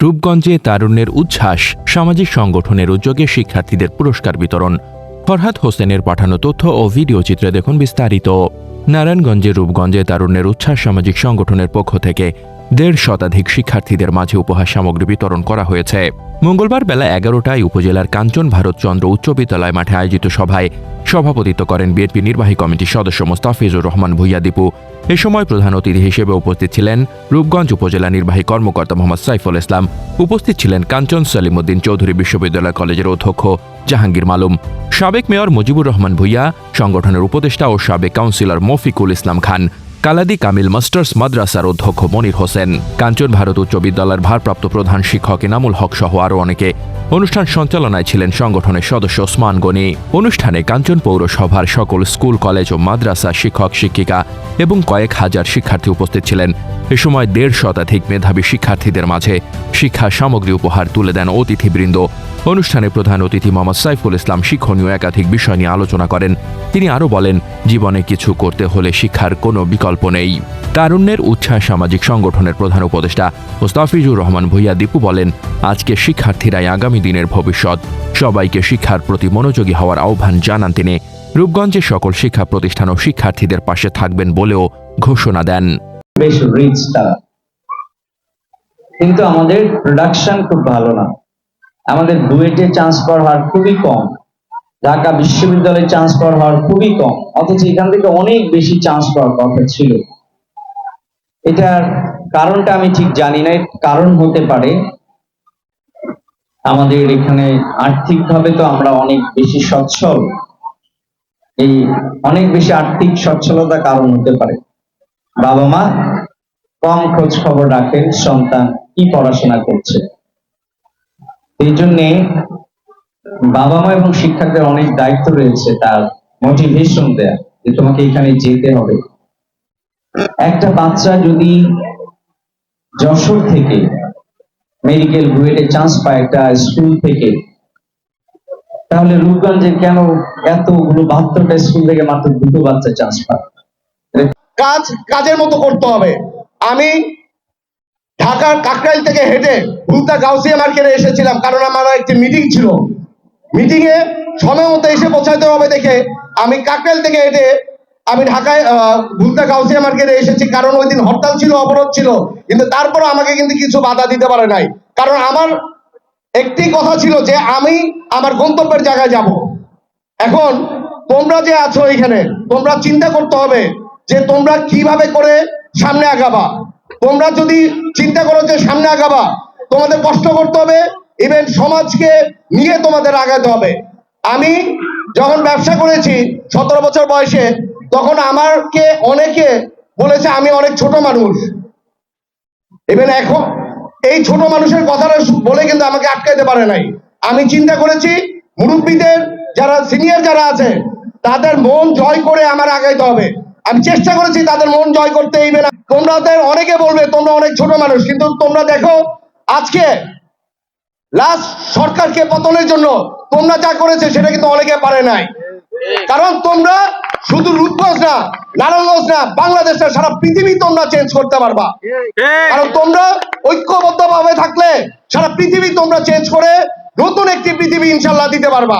রূপগঞ্জে তারুণ্যের উচ্ছ্বাস, সামাজিক সংগঠনের উদ্যোগে শিক্ষার্থীদের পুরস্কার বিতরণ। ফরহাদ হোসেনের পাঠানো তথ্য ও ভিডিও চিত্রে দেখুন বিস্তারিত। নারায়ণগঞ্জের রূপগঞ্জে তারুণ্যের উচ্ছ্বাস সামাজিক সংগঠনের পক্ষ থেকে ১৫০ শতাধিক শিক্ষার্থীদের মাঝে উপহার সামগ্রী বিতরণ করা হয়েছে। মঙ্গলবার বেলা ১১টায় উপজেলার কাঞ্চন ভারতচন্দ্র উচ্চ বিদ্যালয় মাঠে আয়োজিত সভায় সভাপতিত্ব করেন বিএনপি নির্বাহী কমিটির সদস্য মোস্তাফিজুর রহমান ভূঁইয়া দীপু। এ সময় প্রধান অতিথি হিসেবে উপস্থিত ছিলেন রূপগঞ্জ উপজেলা নির্বাহী কর্মকর্তা মোহাম্মদ সাইফুল ইসলাম। উপস্থিত ছিলেন কাঞ্চন সলিমউদ্দিন চৌধুরী বিশ্ববিদ্যালয় কলেজের অধ্যক্ষ জাহাঙ্গীর মালুম, সাবেক মেয়র মুজিবুর রহমান ভূঁইয়া, সংগঠনের উপদেষ্টা ও সাবেক কাউন্সিলর মফিকুল ইসলাম খান, কালাদি কামিল মাস্টার্স মাদ্রাসার অধ্যক্ষ মনির হোসেন, কাঞ্চন ভারত উচ্চ বিদ্যালয়ের ভারপ্রাপ্ত প্রধান শিক্ষক এনামুল হক সহ আরও অনেকে। অনুষ্ঠান সঞ্চালনায় ছিলেন সংগঠনের সদস্য ওসমান গনি। অনুষ্ঠানে কাঞ্চন পৌরসভার সকল স্কুল, কলেজ ও মাদ্রাসা শিক্ষক শিক্ষিকা এবং কয়েক হাজার শিক্ষার্থী উপস্থিত ছিলেন। এ সময় ১৫০ শতাধিক মেধাবী শিক্ষার্থীদের মাঝে শিক্ষা সামগ্রী উপহার তুলে দেন অতিথিবৃন্দ। অনুষ্ঠানে প্রধান অতিথি মোহাম্মদ সাইফুল ইসলাম শিক্ষণীয় একাধিক বিষয় নিয়ে আলোচনা করেন। তিনি আরও বলেন, জীবনে কিছু করতে হলে শিক্ষার কোনো বিকল্প নেই। তারুণ্যের উচ্ছ্বাস সামাজিক সংগঠনের প্রধান উপদেষ্টা মোস্তাফিজুর রহমান ভূঁইয়া দীপু বলেন, আজকে শিক্ষার্থীরাই আগামী দিনের ভবিষ্যৎ। সবাইকে শিক্ষার প্রতি মনোযোগী হওয়ার আহ্বান জানান তিনি। রূপগঞ্জের সকল শিক্ষা প্রতিষ্ঠান ও শিক্ষার্থীদের পাশে থাকবেন বলেও ঘোষণা দেন। বেশ রিচ তারা, কিন্তু আমাদের প্রোডাকশন খুব ভালো না। আমাদের বুয়েটে চান্স পাওয়ার হার খুবই কম, ঢাকা বিশ্ববিদ্যালয়ে চান্স পাওয়ার হার খুবই কম, অথচ এখান থেকে অনেক বেশি চান্স পাওয়ার কথা ছিল। এটার কারণটা আমি ঠিক জানি না। কারণ হতে পারে আমাদের এখানে আর্থিকভাবে তো আমরা অনেক বেশি সচ্ছল। এই অনেক বেশি আর্থিক সচ্ছলতা কারণ হতে পারে। বাবা মা কম খোঁজ খবর রাখেন সন্তান কি পড়াশোনা করছে। এই জন্যে বাবা মা এবং শিক্ষকদের অনেক দায়িত্ব রয়েছে তার মোটিভেশন দেয়া, যে তোমাকে এখানে যেতে হবে। একটা বাচ্চা যদি যশোর থেকে মেডিকেল বুয়েটে চান্স পায় একটা স্কুল থেকে, তাহলে রূপগঞ্জে কেন এতগুলো ৭২টা স্কুল থেকে মাত্র ২টো বাচ্চা চান্স পায়? কাজের মতো করতে হবে। আমি ঢাকার কাকরাইল থেকে হেঁটে ভুলতা গাউসিয়া মার্কেটে এসেছিলাম, কারণ আমার একটি মিটিং ছিল। মিটিং এ সময় মতো এসে পৌঁছাতে হবে দেখে আমি কাকরাইল থেকে হেঁটে আমি ঢাকায় ভুলতা গাউসিয়া মার্কেটে এসেছি, কারণ ওই দিন হরতাল ছিল, অবরোধ ছিল। কিন্তু তারপরও আমাকে কিন্তু কিছু বাধা দিতে পারে নাই, কারণ আমার একটি কথা ছিল যে আমি আমার গন্তব্যের জায়গায় যাব। এখন তোমরা যে আছো এখানে, তোমরা চিন্তা করতে হবে যে তোমরা কিভাবে করে সামনে আগাবা। তোমরা যদি চিন্তা করো যে সামনে আগাবা, তোমাদের কষ্ট করতে হবে, ইভেন সমাজকে নিয়ে তোমাদের আগাতে হবে। আমি যখন ব্যবসা করেছি ১৭ বছর বয়সে, তখন আমাকে অনেকে বলেছে আমি অনেক ছোট মানুষ। ইভেন এখন এই ছোট মানুষের কথাটা বলে কিন্তু আমাকে আটকাইতে পারে নাই। আমি চিন্তা করেছি মুরব্বীদের যারা সিনিয়র যারা আছে তাদের মন জয় করে আমার আগাইতে হবে। আমি চেষ্টা করেছি তাদের মন জয় করতে। ইভেন তোমাদের অনেকে বলবে তোমরা অনেক ছোট মানুষ, কিন্তু তোমরা দেখো আজকে লাস্ট সরকারকে পতনের জন্য তোমরা যা করেছে সেটা কিন্তু অনেকে পারে নাই। কারণ তোমরা শুধু রূপগঞ্জ না, নারায়ণগঞ্জ না, বাংলাদেশের সারা পৃথিবী তোমরা চেঞ্জ করতে পারবা। কারণ তোমরা ঐক্যবদ্ধভাবে থাকলে সারা পৃথিবী তোমরা চেঞ্জ করে নতুন একটি পৃথিবী ইনশাল্লাহ দিতে পারবা।